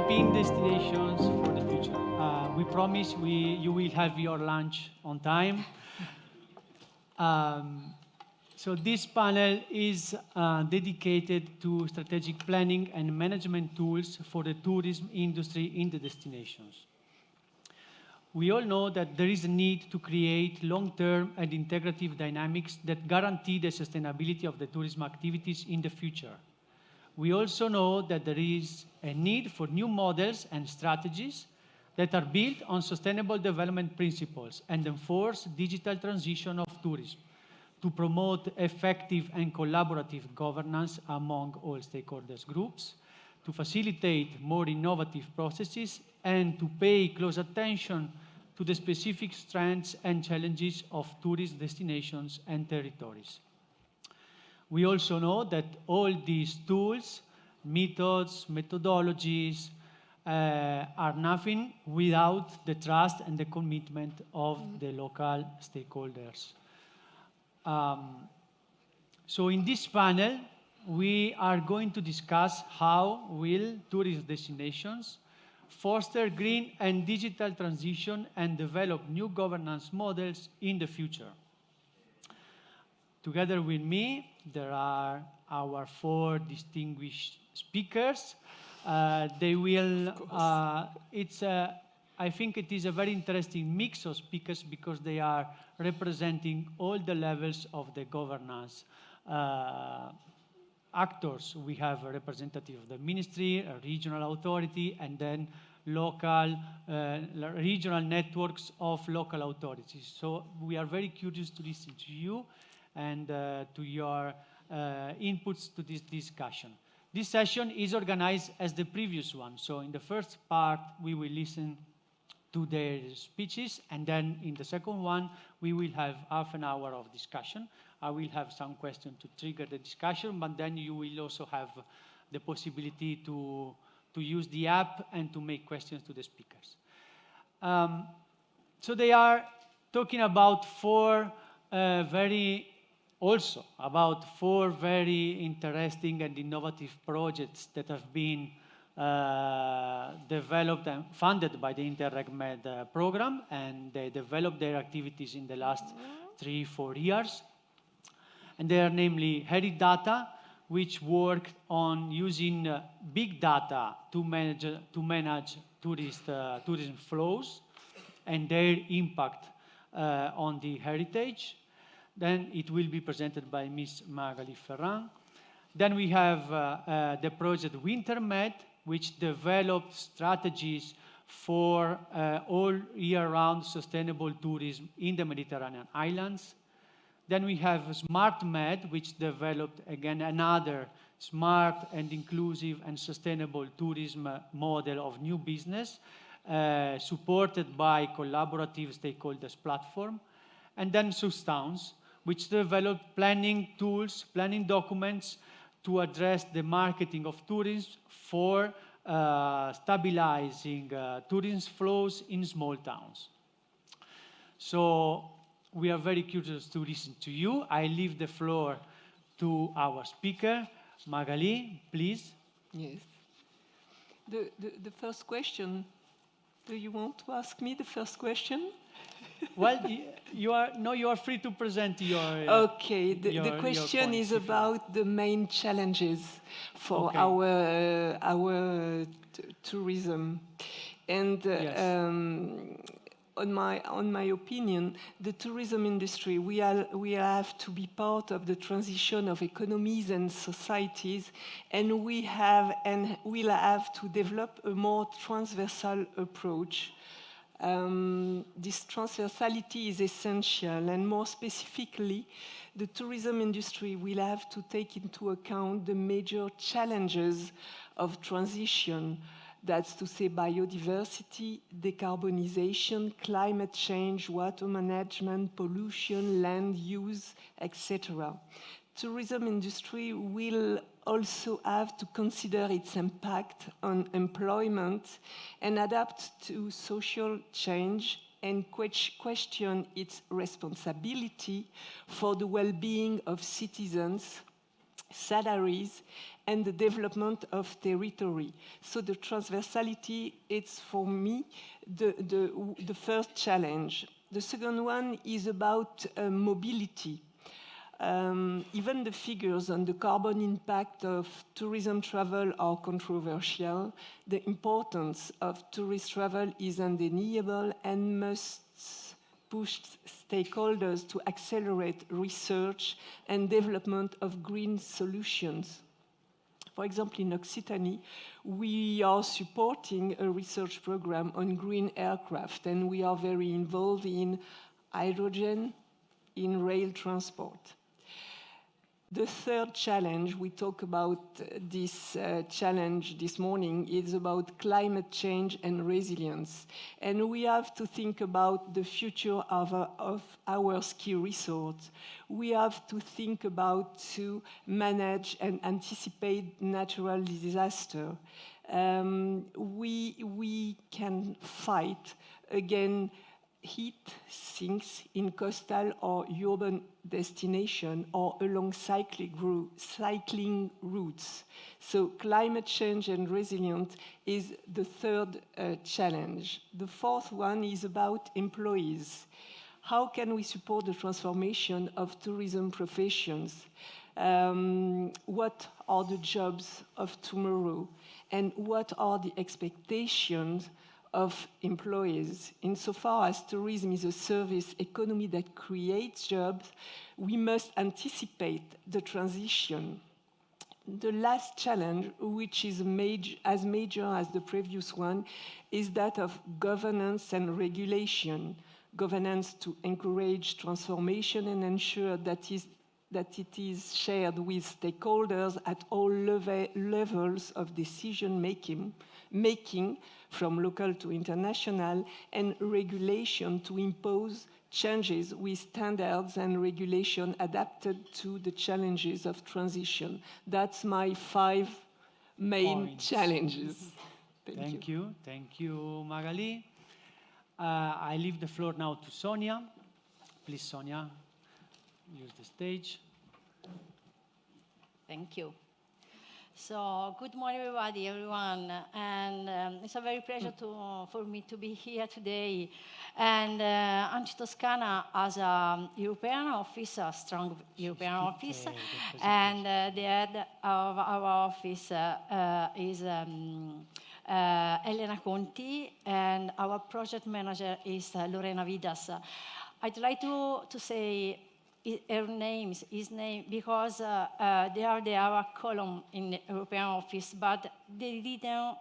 European destinations for the future. We promise you will have your lunch on time. So this panel is dedicated to strategic planning and management tools for the tourism industry in the destinations. We all know that there is a need to create long-term and integrative dynamics that guarantee the sustainability of the tourism activities in the future. We also know that there is a need for new models and strategies that are built on sustainable development principles and enforce digital transition of tourism to promote effective and collaborative governance among all stakeholders groups, to facilitate more innovative processes, and to pay close attention to the specific strengths and challenges of tourist destinations and territories. We also know that all these tools, methods, methodologies are nothing without the trust and the commitment of the local stakeholders. So in this panel, we are going to discuss how will tourist destinations foster green and digital transition and develop new governance models in the future. Together with me, there are our four distinguished speakers. They will, I think it is a very interesting mix of speakers because they are representing all the levels of the governance actors. We have a representative of the ministry, a regional authority, and then local, regional networks of local authorities. So we are very curious to listen to you and to your inputs to this discussion. This session is organized as the previous one. So in the first part, we will listen to their speeches, and then in the second one, we will have half an hour of discussion. I will have some questions to trigger the discussion, but then you will also have the possibility to use the app and to make questions to the speakers. So they are talking about four very interesting and innovative projects that have been developed and funded by the Interreg-Med program, and they developed their activities in the last 3-4 years. And they are namely Heridata, which worked on using big data to manage tourism flows and their impact on the heritage. Then it will be presented by Ms. Magali Ferran. Then we have the project WinterMed, which developed strategies for all year-round sustainable tourism in the Mediterranean islands. Then we have SmartMed, which developed, again, another smart and inclusive and sustainable tourism model of new business, supported by collaborative stakeholders platform. And then Sustowns, which developed planning tools, planning documents to address the marketing of tourism for stabilizing tourism flows in small towns. So we are very curious to listen to you. I leave the floor to our speaker. Magali, please. Yes. The first question, do you want to ask me the first question? Well, you are free to present your. Okay, the question is about the main challenges for our tourism, and yes. On my opinion, the tourism industry, we have to be part of the transition of economies and societies, and we'll have to develop a more transversal approach. This transversality is essential, and more specifically, the tourism industry will have to take into account the major challenges of transition. That's to say biodiversity, decarbonization, climate change, water management, pollution, land use, etc. Tourism industry will also have to consider its impact on employment and adapt to social change and question its responsibility for the well-being of citizens, salaries, and the development of territory. So the transversality, it's for me the first challenge. The second one is about mobility. Even the figures on the carbon impact of tourism travel are controversial. The importance of tourist travel is undeniable and must push stakeholders to accelerate research and development of green solutions. For example, in Occitanie, we are supporting a research program on green aircraft, and we are very involved in hydrogen, in rail transport. The third challenge, we talk about this challenge this morning, is about climate change and resilience. And we have to think about the future of our ski resorts. We have to think about to manage and anticipate natural disaster. We can fight against heat sinks in coastal or urban destination or along cycling routes. So climate change and resilience is the third challenge. The fourth one is about employees. How can we support the transformation of tourism professions? What are the jobs of tomorrow? And what are the expectations of employees? Insofar as tourism is a service economy that creates jobs, we must anticipate the transition. The last challenge, which is as major as the previous one, is that of governance and regulation. Governance to encourage transformation and ensure that it is shared with stakeholders at all levels of decision making, from local to international, and regulation to impose changes with standards and regulation adapted to the challenges of transition. That's my 5 main challenges. Thank you. Thank you, Magali. I leave the floor now to Sonia. Please, Sonia, use the stage. Thank you. So, good morning, everyone. And it's a very pleasure for me to be here today. And Toscana has a European office, a strong European office. And the head of our office is Elena Conti, and our project manager is Lorena Vidas. I'd like to say his name, because they are our column in the European office, but they didn't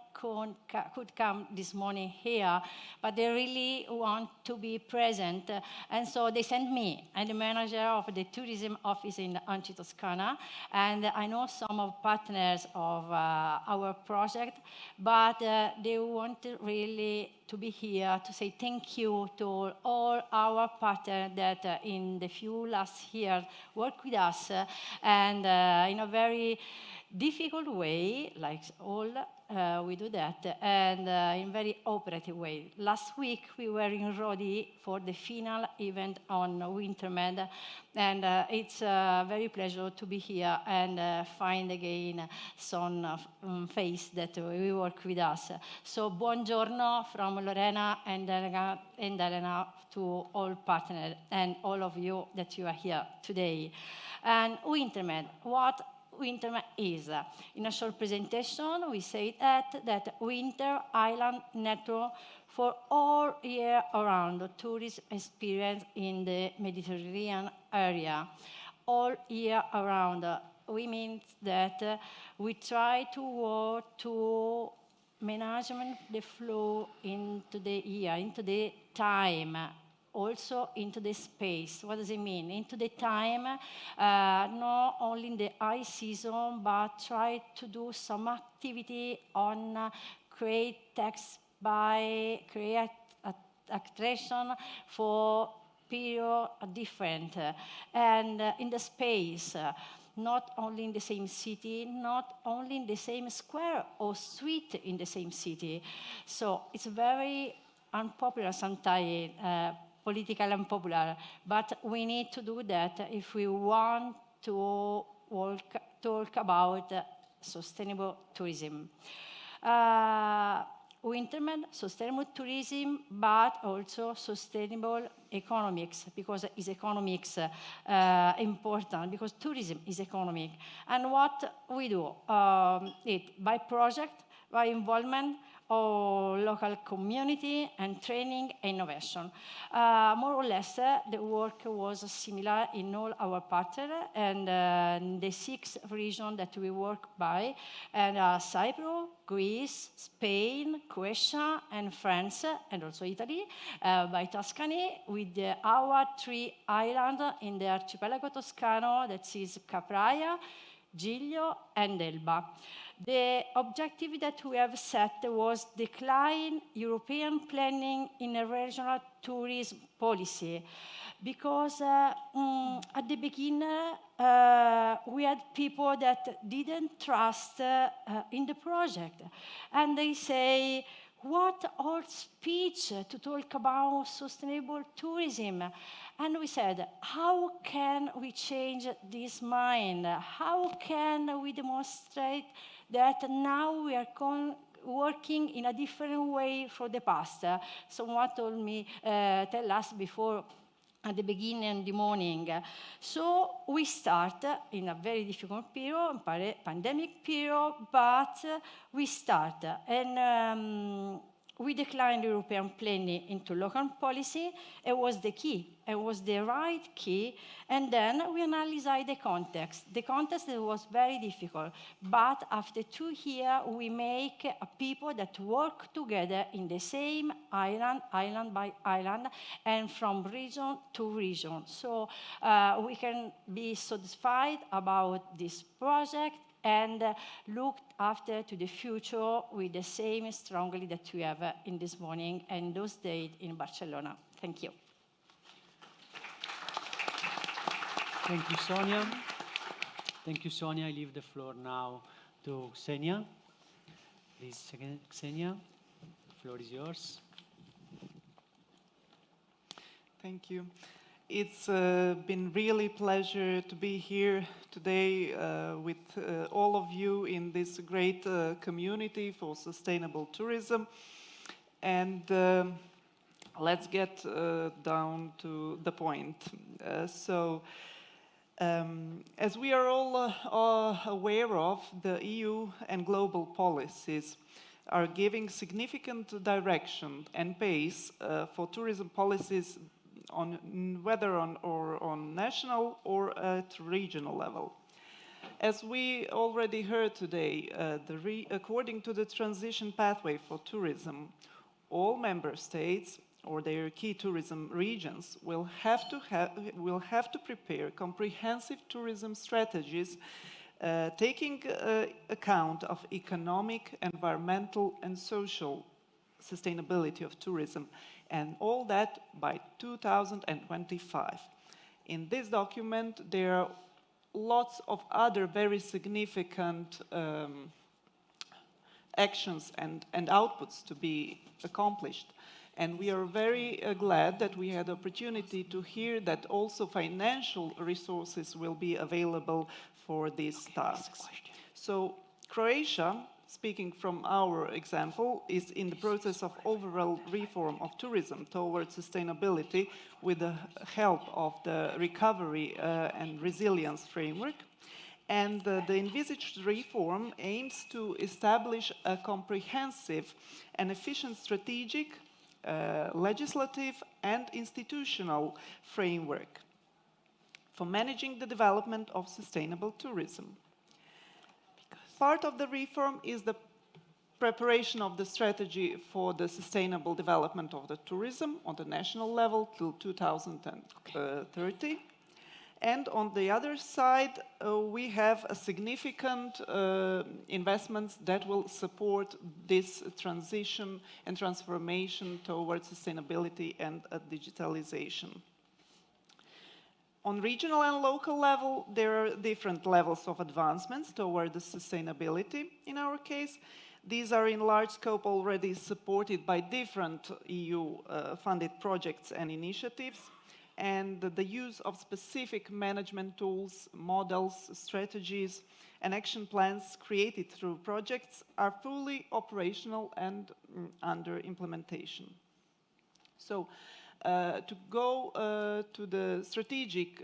could come this morning here, but they really want to be present, and so they sent me. I'm the manager of the tourism office in Toscana, and I know some of partners of our project, but they want really to be here to say thank you to all our partners that in the few last years worked with us, and in a very difficult way, like all, we do that, and in a very operative way. Last week, we were in Rodi for the final event on Wintermed, and it's a very pleasure to be here and find again some face that we work with us. So, buongiorno from Lorena and Elena to all partners and all of you that you are here today. And Wintermed, what Wintermed is. In a short presentation, we say that Winter Island Network for all year around tourist experience in the Mediterranean area. All year around, we mean that we try to work to management the flow into the year, into the time, also into the space. What does it mean? Into the time, not only in the high season, but try to do some activity on create text by create attraction for period different. And in the space, not only in the same city, not only in the same square or street in the same city. So it's very unpopular sometimes, political and popular, but we need to do that if we want to talk about sustainable tourism. We implement sustainable tourism, but also sustainable economics, because is economics important, because tourism is economic. And what we do, it by project, by involvement of local community and training and innovation. More or less, the work was similar in all our partners and the 6 regions that we work by, and Cyprus, Greece, Spain, Croatia, and France, and also Italy, by Tuscany, with our 3 islands in the archipelago Toscano, that is Capraia, Giglio, and Elba. The objective that we have set was decline European planning in a regional tourism policy, because at the beginning we had people that didn't trust in the project, and they say, what old speech to talk about sustainable tourism? And we said, how can we change this mind? How can we demonstrate that now we are working in a different way from the past? Someone told me, tell us before, at the beginning of the morning. So we start in a very difficult period, pandemic period, but we start. And we declined European planning into local policy. It was the key. It was the right key. And then we analyzed the context. The context was very difficult. But after 2 years, we make a people that work together in the same island, island by island, and from region to region. So we can be satisfied about this project and look after to the future with the same strongly that we have in this morning and those days in Barcelona. Thank you. Thank you, Sonia. Thank you, Sonia. I leave the floor now to Xenia. Please, Xenia, the floor is yours. Thank you. It's been really pleasure to be here today with all of you in this great community for sustainable tourism. And let's get down to the point. As we are all aware of, the EU and global policies are giving significant direction and pace for tourism policies whether on national or at regional level. As we already heard today, according to the transition pathway for tourism, all member states or their key tourism regions will have to prepare comprehensive tourism strategies taking account of economic, environmental, and social sustainability of tourism, and all that by 2025. In this document, there are lots of other very significant actions and outputs to be accomplished. And we are very glad that we had the opportunity to hear that also financial resources will be available for these tasks. So Croatia, speaking from our example, is in the process of overall reform of tourism towards sustainability with the help of the recovery and resilience framework. And the envisaged reform aims to establish a comprehensive and efficient strategic, legislative, and institutional framework for managing the development of sustainable tourism. Part of the reform is the preparation of the strategy for the sustainable development of the tourism on the national level till 2030. And on the other side, we have a significant investments that will support this transition and transformation towards sustainability and digitalization. On regional and local level, there are different levels of advancements toward the sustainability. In our case, these are in large scope already supported by different EU funded projects and initiatives. and the use of specific management tools, models, strategies, and action plans created through projects are fully operational and under implementation. So, to go to the strategic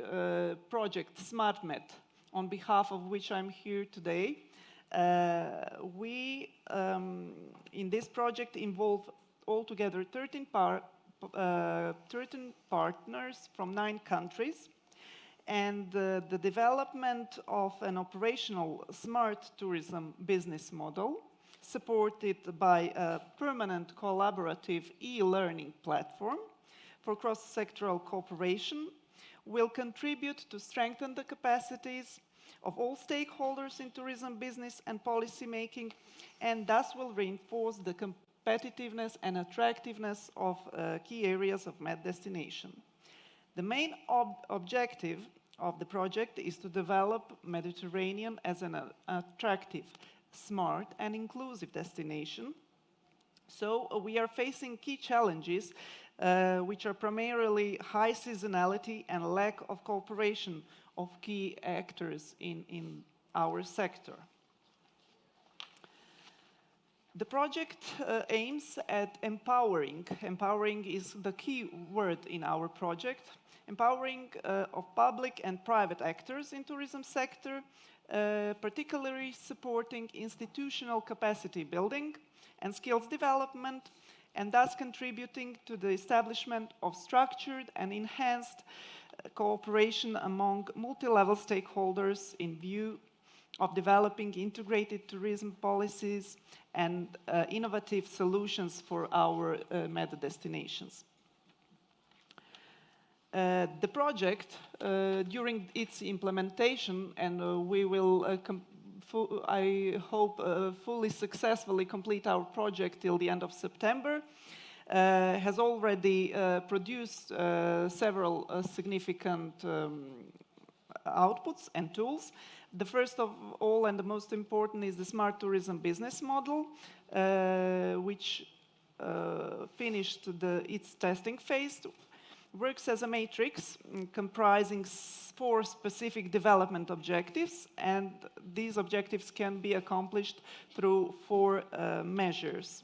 project SmartMed, on behalf of which I'm here today, we, in this project, involve altogether 13 partners from 9 countries, and the development of an operational smart tourism business model supported by a permanent collaborative e-learning platform for cross-sectoral cooperation will contribute to strengthen the capacities of all stakeholders in tourism business and policy making, and thus will reinforce the competitiveness and attractiveness of key areas of Med destination. The main objective of the project is to develop Mediterranean as an attractive, smart and inclusive destination. So we are facing key challenges which are primarily high seasonality and lack of cooperation of key actors in our sector. The project aims at empowering. Empowering is the key word in our project. Empowering of public and private actors in tourism sector, particularly supporting institutional capacity building and skills development, and thus contributing to the establishment of structured and enhanced cooperation among multi-level stakeholders in view of developing integrated tourism policies and innovative solutions for our Med destinations. The project, during its implementation, and we will, I hope, fully successfully complete our project till the end of September, has already produced several significant outputs and tools. The first of all and the most important is the smart tourism business model, which finished its testing phase. Works as a matrix comprising 4 specific development objectives, and these objectives can be accomplished through 4 measures.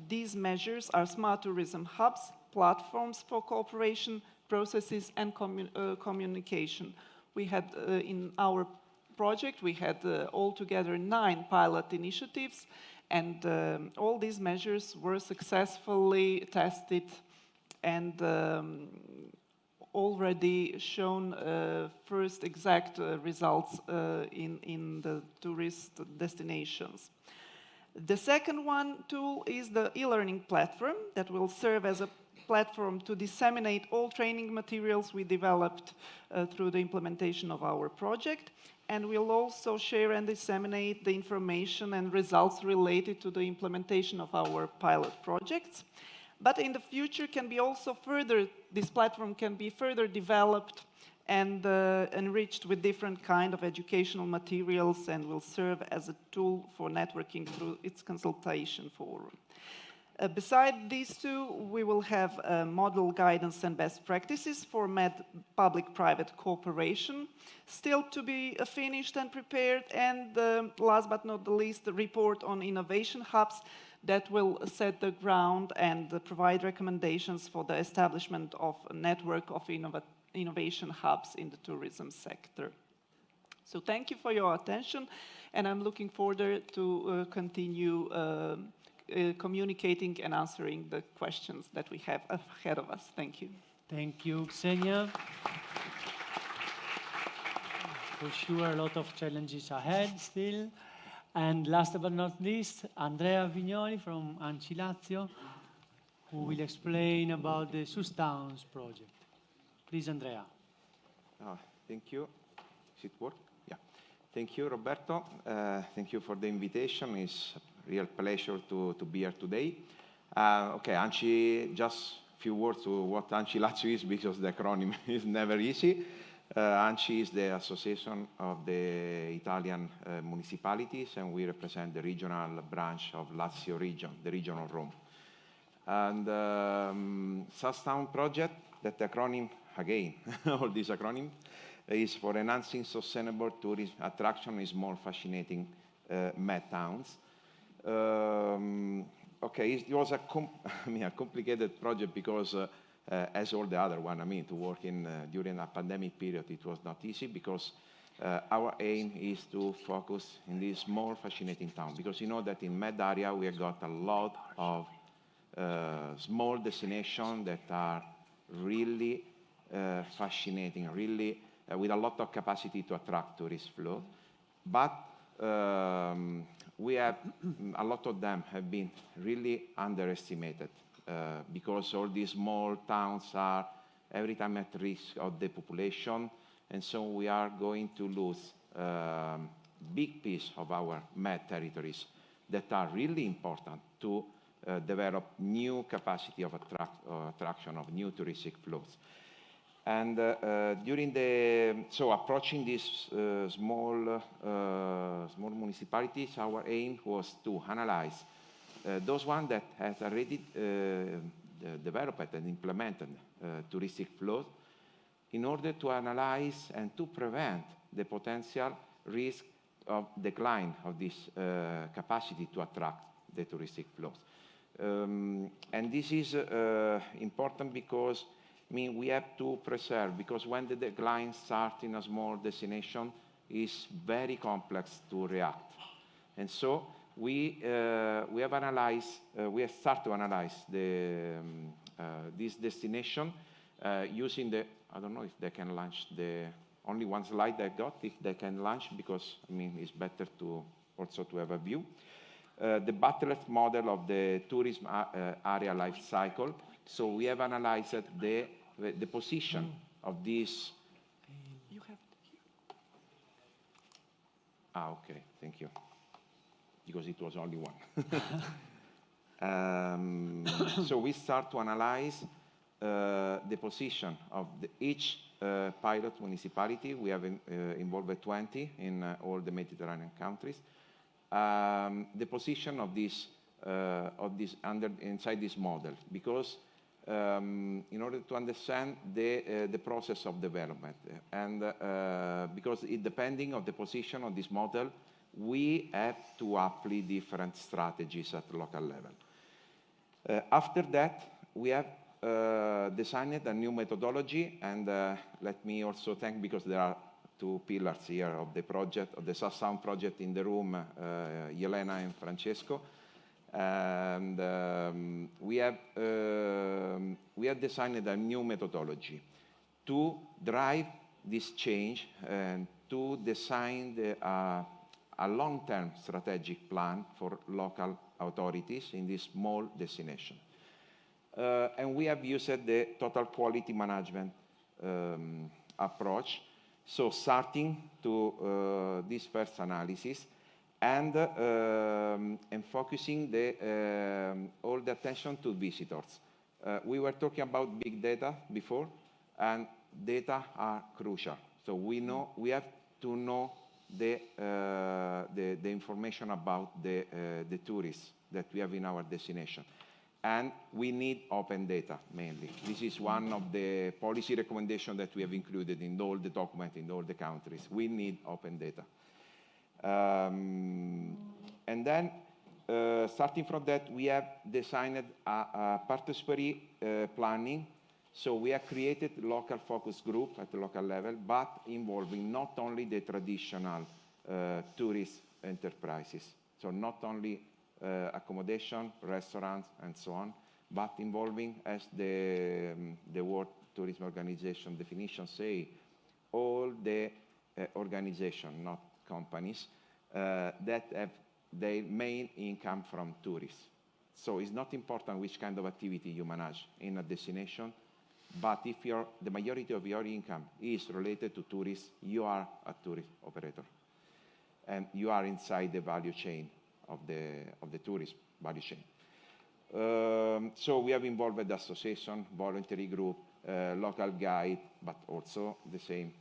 These measures are smart tourism hubs, platforms for cooperation, processes, and communication. We had, in our project, we had altogether 9 pilot initiatives, and all these measures were successfully tested and already shown first exact results in the tourist destinations. The second tool is the e-learning platform that will serve as a platform to disseminate all training materials we developed through the implementation of our project, and we'll also share and disseminate the information and results related to the implementation of our pilot projects. But in the future this platform can be further developed and enriched with different kind of educational materials, and will serve as a tool for networking through its consultation forum. Beside these 2, we will have model guidance and best practices for Med public-private cooperation, still to be finished and prepared, and last but not the least, the report on innovation hubs that will set the ground and provide recommendations for the establishment of a network of innovation hubs in the tourism sector. So thank you for your attention, and I'm looking forward to continue communicating and answering the questions that we have ahead of us. Thank you. Thank you, Xenia. For sure, a lot of challenges ahead still. And last but not least, Andrea Vignoli from Untitled Lazio, who will explain about the Sustowns project. Please, Andrea. Thank you. Does it work? Yeah. Thank you, Roberto. Thank you for the invitation. It's a real pleasure to be here today. Okay, ANCI, just a few words to what Untitled Lazio is, because the acronym is never easy. ANCI is the Association of the Italian Municipalities, and we represent the regional branch of Lazio region, the region of Rome. And Sustowns project, that acronym, again, all these acronyms, is for enhancing sustainable tourism attraction in small fascinating Med towns. Okay, it was a complicated project because as all the other one, to work in during a pandemic period, it was not easy because our aim is to focus in this small fascinating town, because you know that in Med area we have got a lot of small destinations that are really fascinating, really with a lot of capacity to attract tourist flow. But we have, a lot of them have been really underestimated because all these small towns are every time at risk of depopulation, and so we are going to lose big piece of our Med territories that are really important to develop new capacity of attraction of new touristic flows. And so approaching these small municipalities, our aim was to analyze those ones that have already developed and implemented touristic flows in order to analyze and to prevent the potential risk of decline of this capacity to attract the touristic flows. And this is important because we have to preserve, because when the decline starts in a small destination, it's very complex to react. And so we have started to analyze this destination using the, I don't know if they can launch the, only one slide I got, if they can launch, because it's better to also to have a view. The Bartlett model of the tourism area life cycle. So we have analyzed the position of this. You have Okay, thank you. Because it was only one. So we start to analyze the position of each pilot municipality. We have involved 20 in all the Mediterranean countries. The position of this inside this model, because in order to understand the process of development, and because depending on the position of this model, we have to apply different strategies at the local level. After that, we have designed a new methodology, and let me also thank, because there are two pillars here of the project, of the Sound project in the room, Yelena and Francesco. And we have designed a new methodology to drive this change and to design a long-term strategic plan for local authorities in this small destination. And we have used the total quality management approach. So starting to this first analysis, and focusing all the attention to visitors. We were talking about big data before, and data are crucial. So we have to know the information about the tourists that we have in our destination. And we need open data, mainly. This is one of the policy recommendations that we have included in all the documents in all the countries. We need open data. And then, starting from that, we have designed a participatory planning. So we have created local focus group at the local level, but involving not only the traditional tourist enterprises. So not only accommodation, restaurants, and so on, but involving, as the World Tourism Organization definition say, all the organizations, not companies, that have their main income from tourists. So it's not important which kind of activity you manage in a destination, but if the majority of your income is related to tourists, you are a tourist operator. And you are inside the value chain of the tourist value chain. So we have involved the association, voluntary group, local guide, but also the same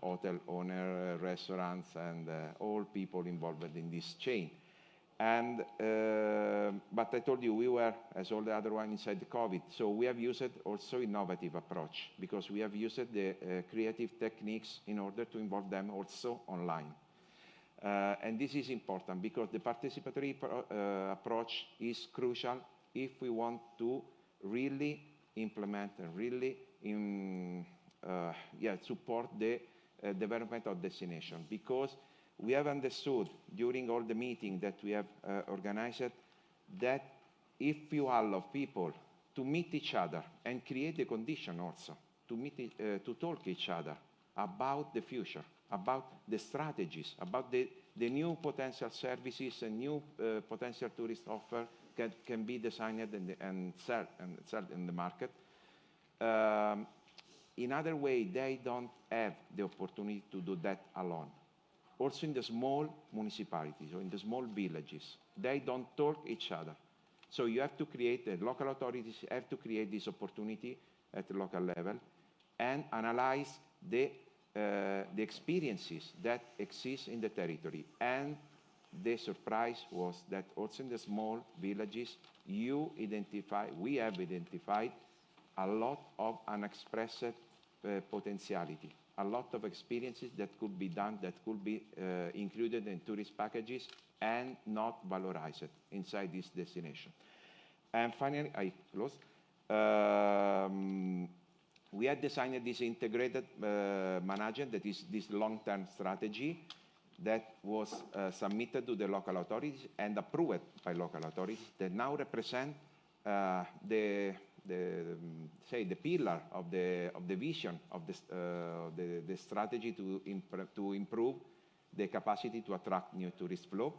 hotel owner, restaurants, and all people involved in this chain. And, but I told you, we were, as all the other one, inside the COVID. So we have used also innovative approach, because we have used the creative techniques in order to involve them also online. And this is important, because the participatory approach is crucial if we want to really implement and really support the development of destination. Because we have understood during all the meetings that we have organized that if you allow people to meet each other and create the condition also to meet, to talk each other about the future, about the strategies, about the new potential services and new potential tourist offer can be designed and sold in the market. In other way, they don't have the opportunity to do that alone. Also in the small municipalities or in the small villages, they don't talk each other. So you have to create, the local authorities have to create this opportunity at the local level and analyze the experiences that exist in the territory. And the surprise was that also in the small villages, we have identified a lot of unexpressed potentiality, a lot of experiences that could be done, that could be included in tourist packages and not valorized inside this destination. And finally, I close. We had designed this integrated management, that is this long-term strategy that was submitted to the local authorities and approved by local authorities, that now represent the pillar of the vision of the strategy to improve the capacity to attract new tourist flow.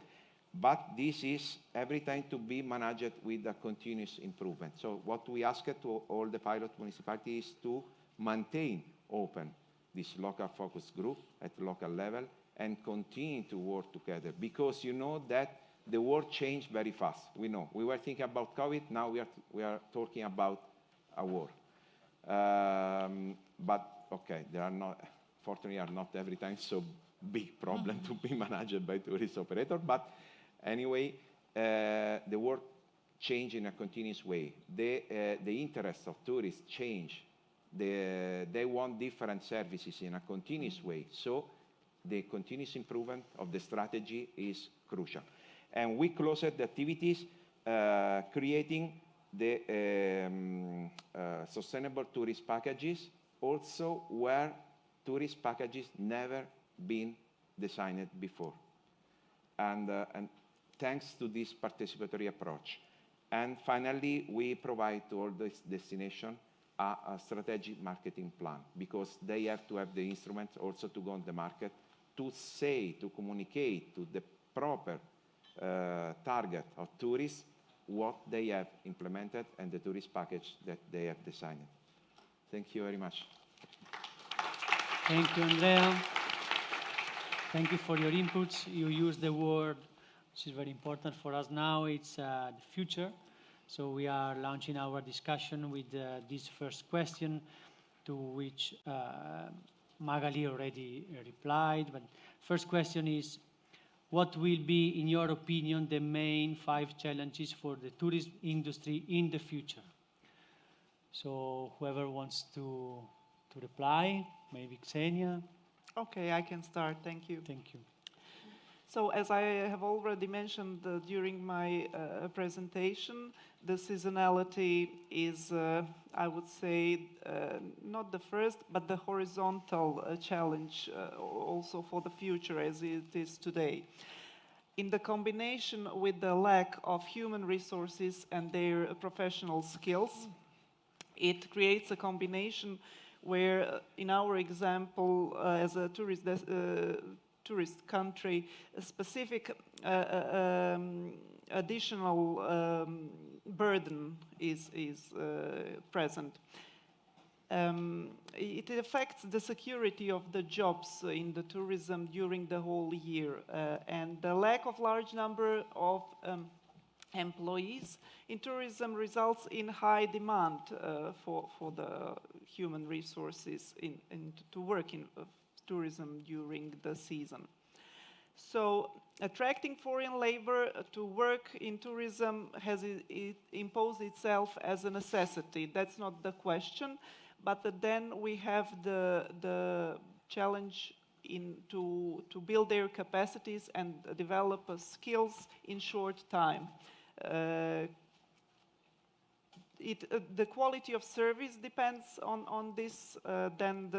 But this is every time to be managed with a continuous improvement. So what we ask to all the pilot municipalities is to maintain open this local focus group at local level and continue to work together, because you know that the world changed very fast. We know. We were thinking about COVID, now we are talking about a war. But okay, there are not, fortunately, are not every time so big problem to be managed by tourist operator. But anyway, the world changed in a continuous way. The interest of tourists change. They want different services in a continuous way. So the continuous improvement of the strategy is crucial. And we closed the activities creating the sustainable tourist packages, also where tourist packages never been designed before. And thanks to this participatory approach. And finally, we provide to all this destination a strategic marketing plan, because they have to have the instruments also to go on the market, to say, to communicate to the proper target of tourists what they have implemented and the tourist package that they have designed. Thank you very much. Thank you, Andrea. Thank you for your inputs. You used the word, which is very important for us now, it's the future. So we are launching our discussion with this first question, to which Magali already replied. But first question is, what will be, in your opinion, the main 5 challenges for the tourism industry in the future? So whoever wants to reply, maybe Xenia. Okay, I can start. Thank you. Thank you. So as I have already mentioned during my presentation, the seasonality is, I would say, not the first, but the horizontal challenge also for the future as it is today. In the combination with the lack of human resources and their professional skills, it creates a combination where, in our example, as a tourist country, a specific additional burden is present. It affects the security of the jobs in the tourism during the whole year, and the lack of large number of employees in tourism results in high demand for the human resources to work in tourism during the season. So attracting foreign labor to work in tourism has imposed itself as a necessity. That's not the question, but then we have the challenge to build their capacities and develop skills in short time. The quality of service depends on this. Then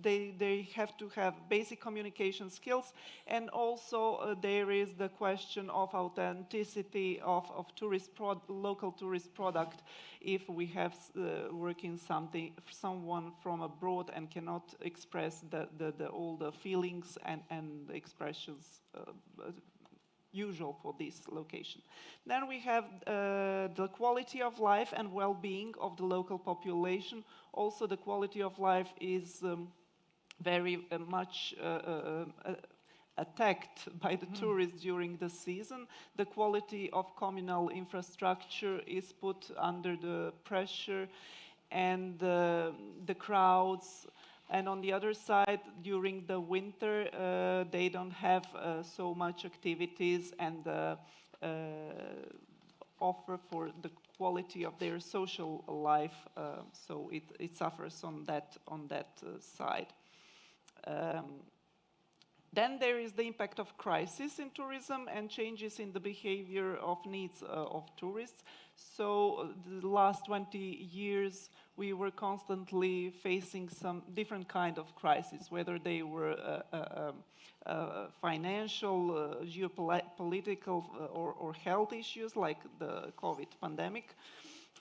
they have to have basic communication skills, and also there is the question of authenticity of local tourist product. If we have working someone from abroad and cannot express all the feelings and expressions usual for this location. Then we have the quality of life and well-being of the local population. Also, the quality of life is very much attacked by the tourists during the season. The quality of communal infrastructure is put under the pressure, and the crowds. And on the other side, during the winter, they don't have so much activities and offer for the quality of their social life. So it suffers on that side. Then there is the impact of crisis in tourism and changes in the behavior of needs of tourists. So the last 20 years, we were constantly facing some different kind of crises, whether they were financial, geopolitical, or health issues like the COVID pandemic.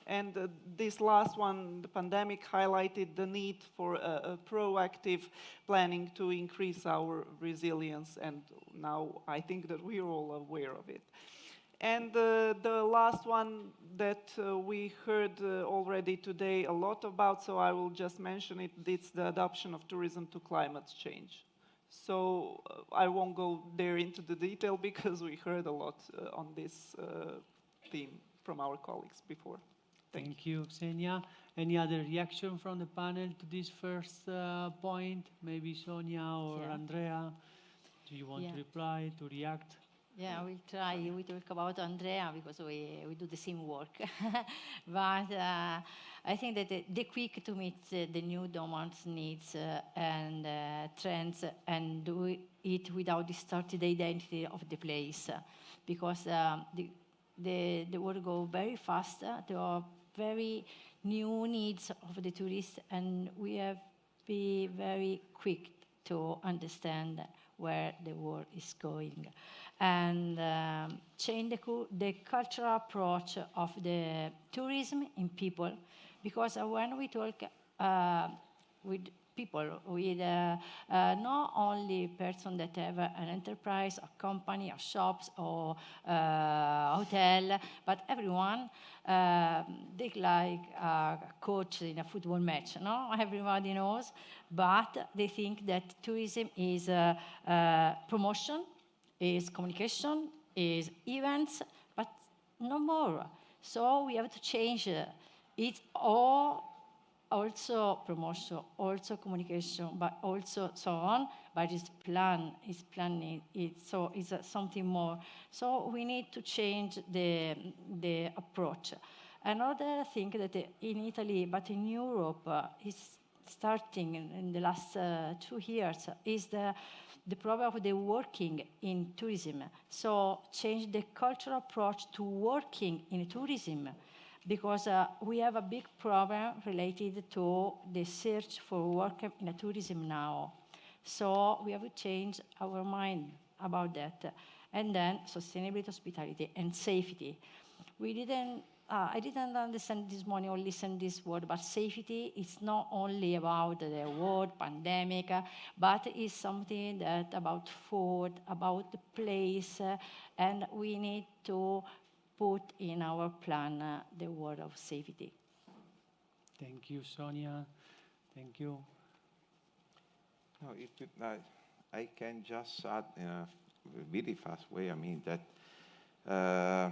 And this last one, the pandemic, highlighted the need for a proactive planning to increase our resilience. And now I think that we're all aware of it. And the last one that we heard already today a lot about, so I will just mention it, it's the adaptation of tourism to climate change. So I won't go there into the detail because we heard a lot on this theme from our colleagues before. Thank you, Xenia. Any other reaction from the panel to this first point? Maybe Sonia or Andrea? Do you want to reply, to react? Yeah, we'll try. We talk about Andrea because we do the same work. But I think that they're quick to meet the new demands, needs, and trends, and do it without distorting the identity of the place. Because the world goes very fast. There are very new needs of the tourists, and we have to be very quick to understand where the world is going. And change the cultural approach of the tourism in people, because when we talk with people, with not only person that have an enterprise, a company, a shops, or hotel, but everyone, they like a coach in a football match, no? Everybody knows, but they think that tourism is promotion, is communication, is events, but no more. So we have to change it. It's all also promotion, also communication, but also so on. But it's planning. So it's something more. So we need to change the approach. Another thing that in Italy, but in Europe, is starting in the last 2 years is the problem of the working in tourism. So change the cultural approach to working in tourism, because we have a big problem related to the search for work in tourism now. So we have to change our mind about that. And then sustainability, hospitality, and safety. I didn't understand this morning or listen this word, but safety is not only about the world pandemic, but it's something that about food, about the place, and we need to put in our plan the word of safety. Thank you, Sonia. Thank you. No, I can just add in a really fast way, that a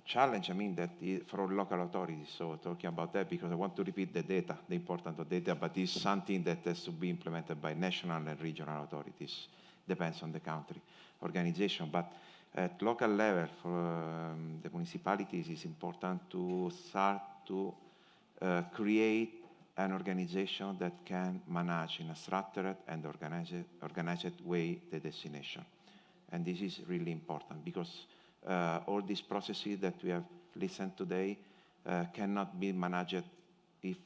challenge, that for local authorities, so talking about that because I want to repeat the data, the importance of data, but it's something that has to be implemented by national and regional authorities. depends on the country organization. But at local level, for the municipalities, it's important to start to create an organization that can manage in a structured and organized way the destination. And this is really important because all these processes that we have listened today cannot be managed if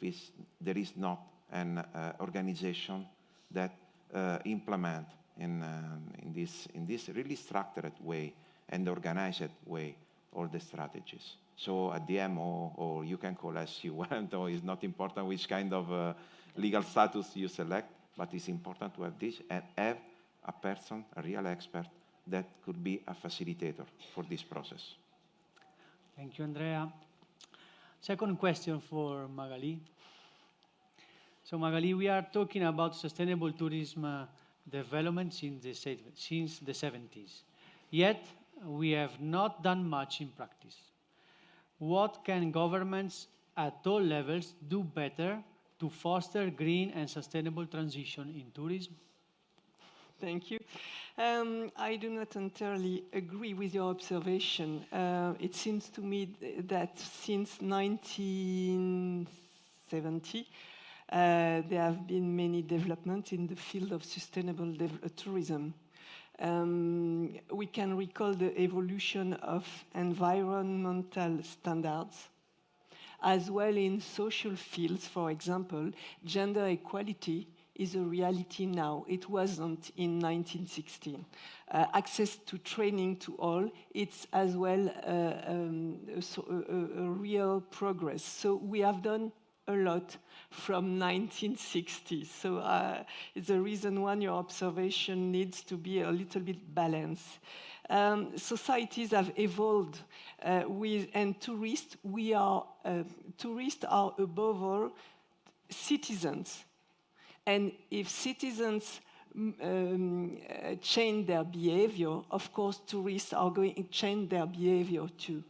there is not an organization that implement in this really structured way and organized way all the strategies. So at the end, or you can call as you want, or it's not important which kind of legal status you select, but it's important to have this and have a person, a real expert, that could be a facilitator for this process. Thank you, Andrea. Second question for Magali. So Magali, we are talking about sustainable tourism development since the 70s. Yet, we have not done much in practice. What can governments at all levels do better to foster green and sustainable transition in tourism? Thank you. I do not entirely agree with your observation. It seems to me that since 1970, there have been many developments in the field of sustainable tourism. We can recall the evolution of environmental standards, as well in social fields. For example, gender equality is a reality now. It wasn't in 1916. Access to training to all, it's as well a real progress. So we have done a lot from 1960. So it's the reason why your observation needs to be a little bit balanced. Societies have evolved and tourists are above all citizens. And if citizens change their behavior, of course, tourists are going to change their behavior too.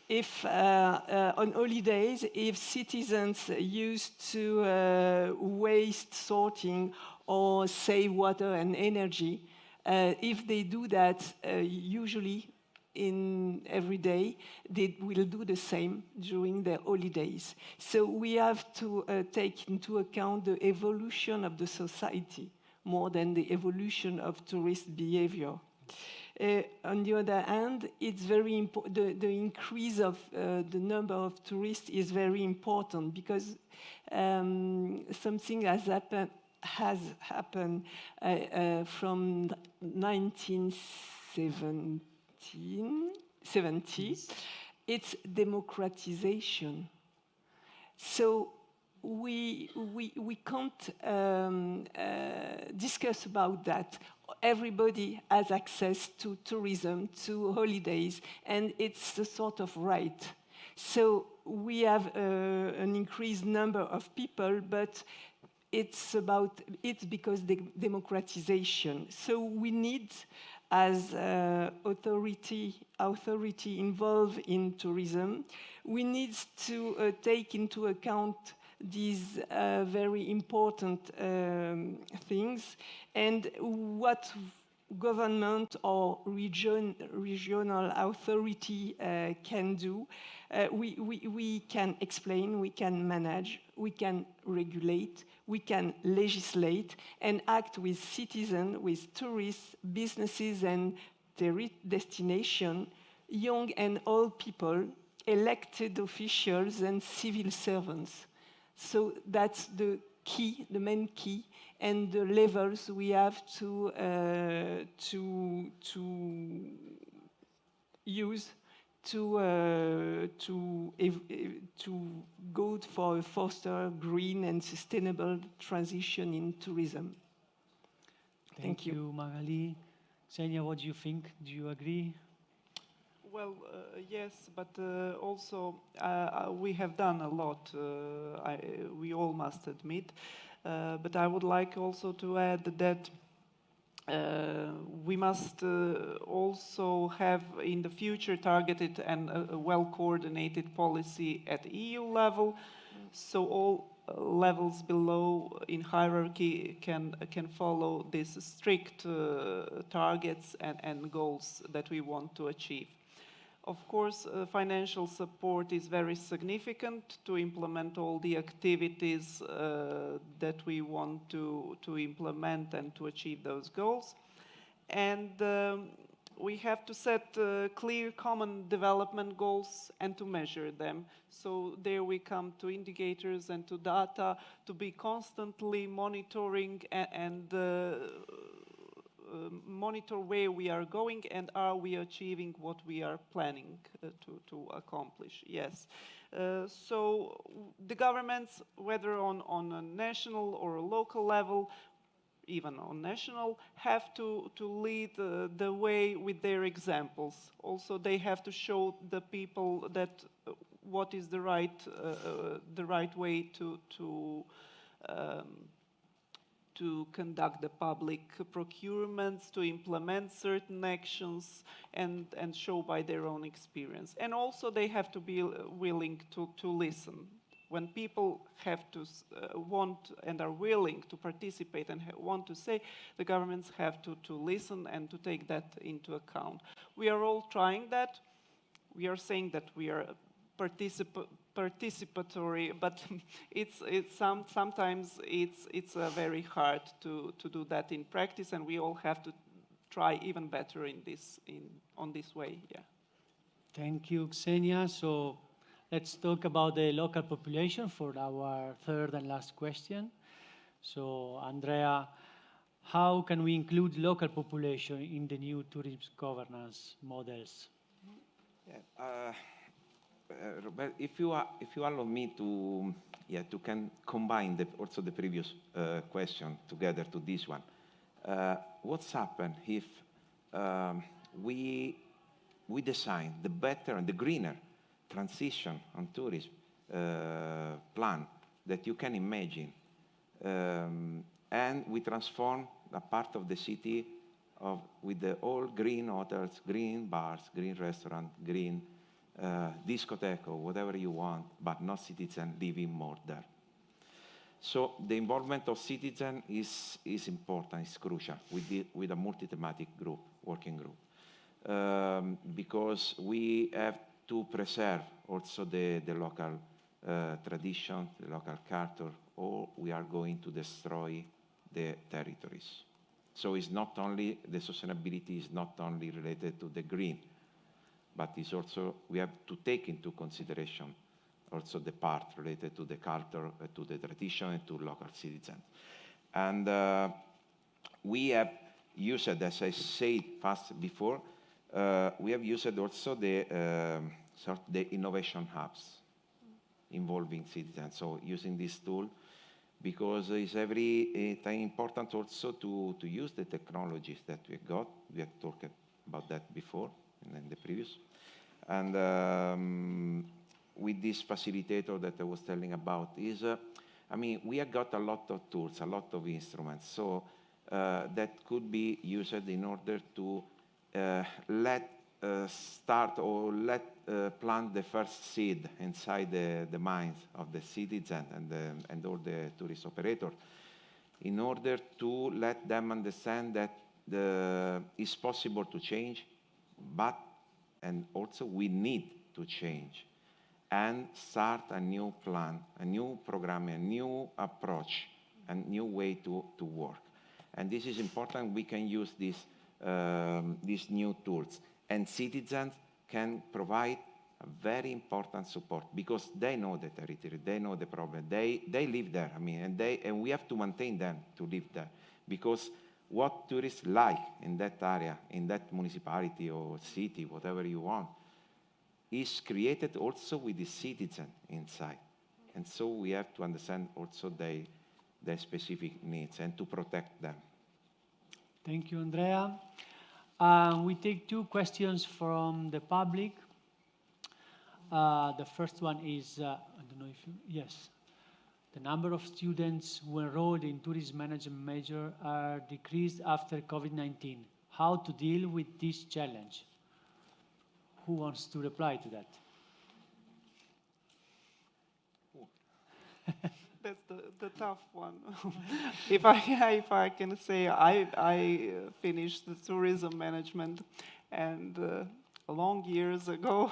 If on holidays, if citizens used to waste sorting or save water and energy, if they do that usually in every day, they will do the same during their holidays. So we have to take into account the evolution of the society more than the evolution of tourist behavior. On the other hand, it's very important. The increase of the number of tourists is very important because something has happened from 1970. It's democratization. So we can't discuss about that. Everybody has access to tourism, to holidays, and it's a sort of right. So we have an increased number of people, but it's because the democratization. So we need, as authority involved in tourism, we need to take into account these very important things, and what government or regional authority can do. We can explain, we can manage, we can regulate, we can legislate, and act with citizens, with tourists, businesses, and destination, young and old people, elected officials, and civil servants. So that's the key, the main key, and the levels we have to use to go for a faster, green, and sustainable transition in tourism. Thank you, Magali. Xenia, what do you think? Do you agree? Well, yes, but also we have done a lot, we all must admit. But I would like also to add that we must also have in the future targeted and a well-coordinated policy at EU level, so all levels below in hierarchy can follow these strict targets and goals that we want to achieve. Of course, financial support is very significant to implement all the activities that we want to implement and to achieve those goals. And we have to set clear common development goals and to measure them. So there we come to indicators and to data to be constantly monitoring and monitor where we are going and are we achieving what we are planning to accomplish. Yes. So the governments, whether on a national or a local level, even on national, have to lead the way with their examples. Also, they have to show the people that what is the right way to conduct the public procurements, to implement certain actions, and show by their own experience. And also, they have to be willing to listen. When people have to want and are willing to participate and want to say, the governments have to listen and to take that into account. We are all trying that. We are saying that we are participatory, but sometimes it's very hard to do that in practice, and we all have to try even better on this way. Yeah. Thank you, Xenia. So let's talk about the local population for our third and last question. So, Andrea, how can we include local population in the new tourism governance models? Yeah, Robert, if you allow me to can combine also the previous question together to this one. What's happened if we design the better and the greener transition on tourism plan that you can imagine, and we transform a part of the city with the all green hotels, green bars, green restaurant, green discotheque or whatever you want, but not citizens living more there. So the involvement of citizens is important, is crucial with a multi-thematic group, working group, because we have to preserve also the local tradition, the local culture, or we are going to destroy the territories. So it's not only, the sustainability is not only related to the green, but it's also, we have to take into consideration also the part related to the culture, to the tradition, and to local citizens. And we have used, as I said fast before, we have used also the innovation hubs involving citizens. So using this tool, because it's very important also to use the technologies that we got. We have talked about that before in the previous. And with this facilitator that I was telling about is, we have got a lot of tools, a lot of instruments, so that could be used in order to plant the first seed inside the minds of the citizens and all the tourist operators, in order to let them understand that it's possible to change, and also we need to change and start a new plan, a new program, a new approach, a new way to work. And this is important. We can use these new tools, and citizens can provide a very important support because they know the territory, they know the problem, they live there. And we have to maintain them to live there, because what tourists like in that area, in that municipality or city, whatever you want, is created also with the citizen inside. And so we have to understand also their specific needs and to protect them. Thank you, Andrea. We take two questions from the public. The first one is, yes. The number of students who enrolled in tourism management major are decreased after COVID-19. How to deal with this challenge? Who wants to reply to that? That's the tough one. if I can say, I finished the tourism management, and long years ago,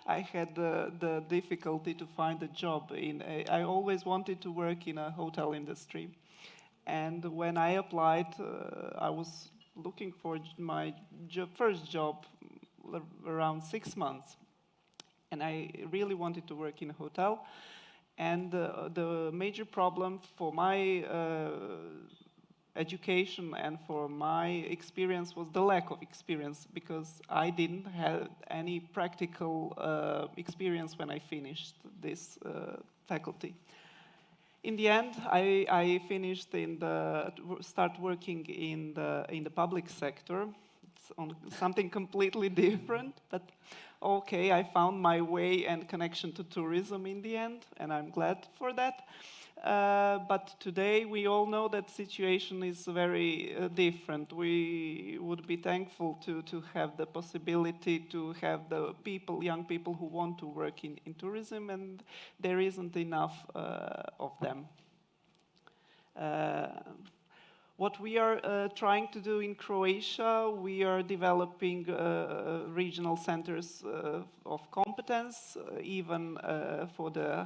I had the difficulty to find a job. I always wanted to work in a hotel industry. And when I applied, I was looking for my first job around 6 months. And I really wanted to work in a hotel. And the major problem for my education and for my experience was the lack of experience, because I didn't have any practical experience when I finished this faculty. In the end, I finished start working in the public sector. It's on something completely different, but okay, I found my way and connection to tourism in the end, and I'm glad for that. But today we all know that situation is very different. We would be thankful to have the possibility to have the people, young people who want to work in tourism, and there isn't enough of them. What we are trying to do in Croatia, we are developing regional centers of competence, even for the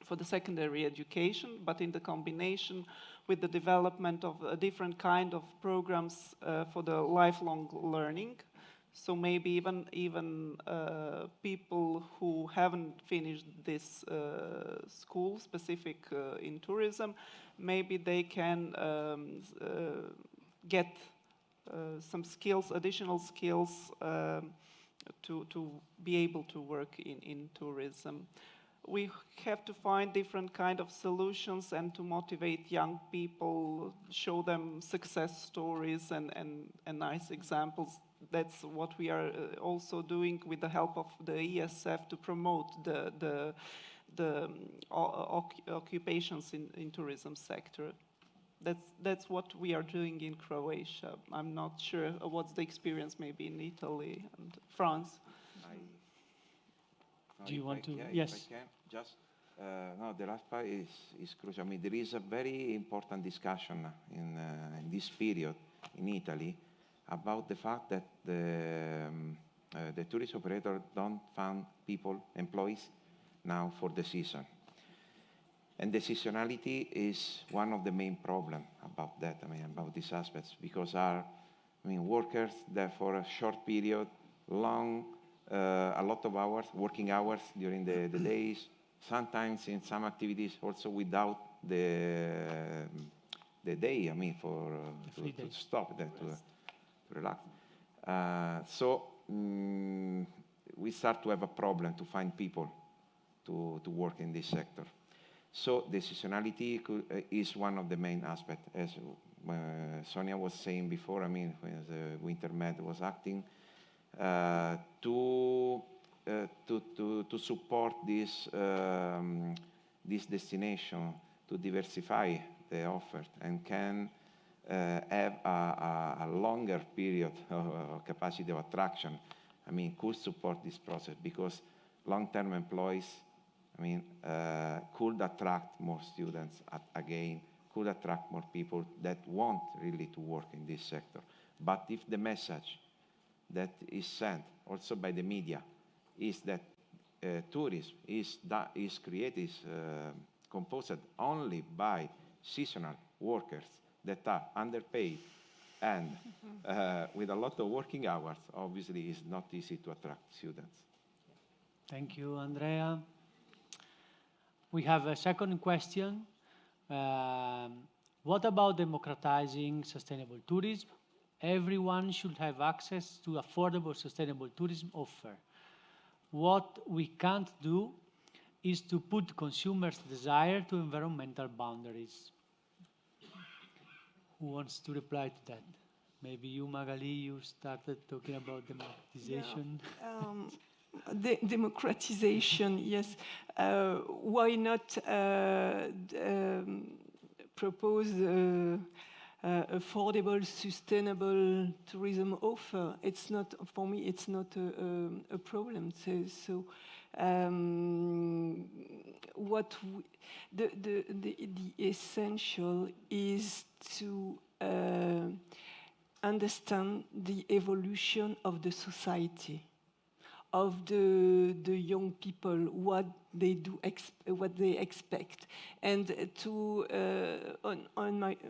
for the secondary education, but in the combination with the development of a different kind of programs for the lifelong learning. So maybe even people who haven't finished this school specific in tourism, maybe they can get some skills, additional skills to be able to work in tourism. We have to find different kind of solutions and to motivate young people, show them success stories and nice examples. That's what we are also doing with the help of the ESF to promote the occupations in tourism sector. That's what we are doing in Croatia. I'm not sure what's the experience maybe in Italy and France. Do you want to? Yeah, Yes. if I can, just no. The last part is crucial. I mean, there is a very important discussion in this period in Italy about the fact that the tourist operator don't find people, employees, now for the season. And the seasonality is one of the main problems about that. I mean, about these aspects, because workers there for a short period, a lot of hours, working hours during the days, sometimes in some activities also without the day, for to stop that, to relax. So we start to have a problem to find people to work in this sector. So the seasonality is one of the main aspects, as Sonia was saying before. When the Winter Med was acting, to support this destination, to diversify the offer, and can have a longer period of capacity of attraction. Could support this process, because long-term employees, could attract more students again, could attract more people that want really to work in this sector. But if the message that is sent also by the media is that tourism is composed only by seasonal workers that are underpaid and with a lot of working hours, obviously it's not easy to attract students. Thank you, Andrea. We have a second question. What about democratizing sustainable tourism? Everyone should have access to affordable, sustainable tourism offer. What we can't do is to put consumers' desire to environmental boundaries. Who wants to reply to that? Maybe you, Magali, you started talking about democratization. Yeah. Democratization, yes. Why not propose affordable, sustainable tourism offer? It's not, for me, it's not a problem. So what the essential is to understand the evolution of the society, of the young people, what they do, what they expect, and to,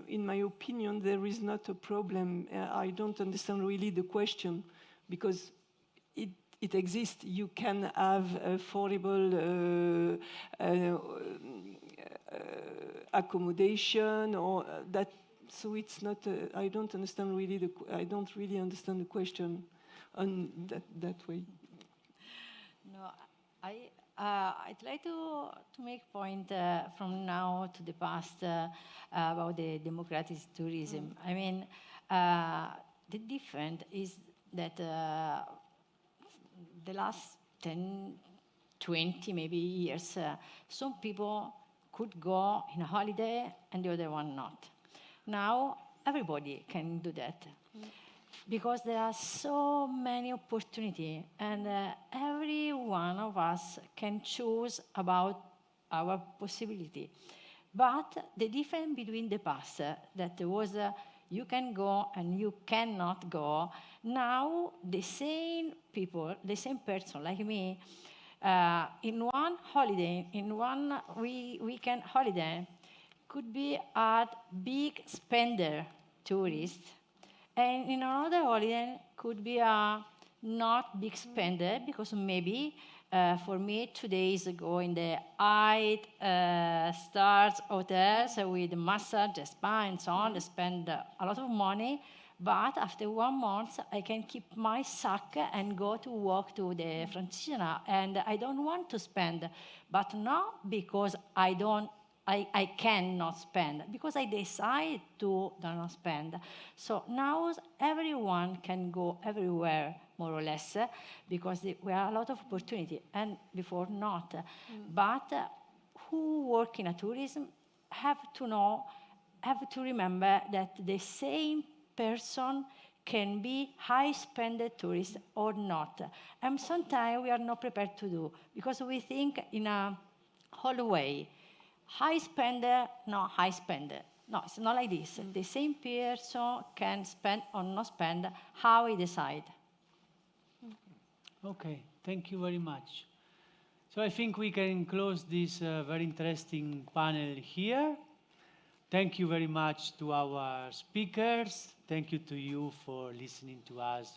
in my opinion, there is not a problem. I don't understand really the question, because it exists. You can have affordable accommodation, or that. So it's not. I don't understand really I don't really understand the question on that way. No, I try to make point from now to the past about the democratic tourism. I mean, the difference is that the last 10, 20 maybe years, some people could go in a holiday and the other one not. Now, everybody can do that. Because there are so many opportunities, and every one of us can choose about our possibility. But the difference between the past, that was you can go and you cannot go, now the same people, the same person like me, in one holiday, in one weekend holiday, could be a big spender tourist, and in another holiday could be a not big spender, because maybe for me 2 days ago in the high stars hotels with massage, spa, and so on, I spend a lot of money. But after 1 month, I can keep my sack and go to walk to the Francigena, and I don't want to spend, but not because I cannot spend, because I decide to not spend. So now everyone can go everywhere, more or less, because we have a lot of opportunity, and before not. But who work in a tourism have to remember that the same person can be high spender tourist or not. And sometimes we are not prepared to do, because we think in a whole way. High spender, no high spender. No, it's not like this. The same person can spend or not spend, how he decide. Okay, thank you very much. So I think we can close this very interesting panel here. Thank you very much to our speakers. Thank you to you for listening to us.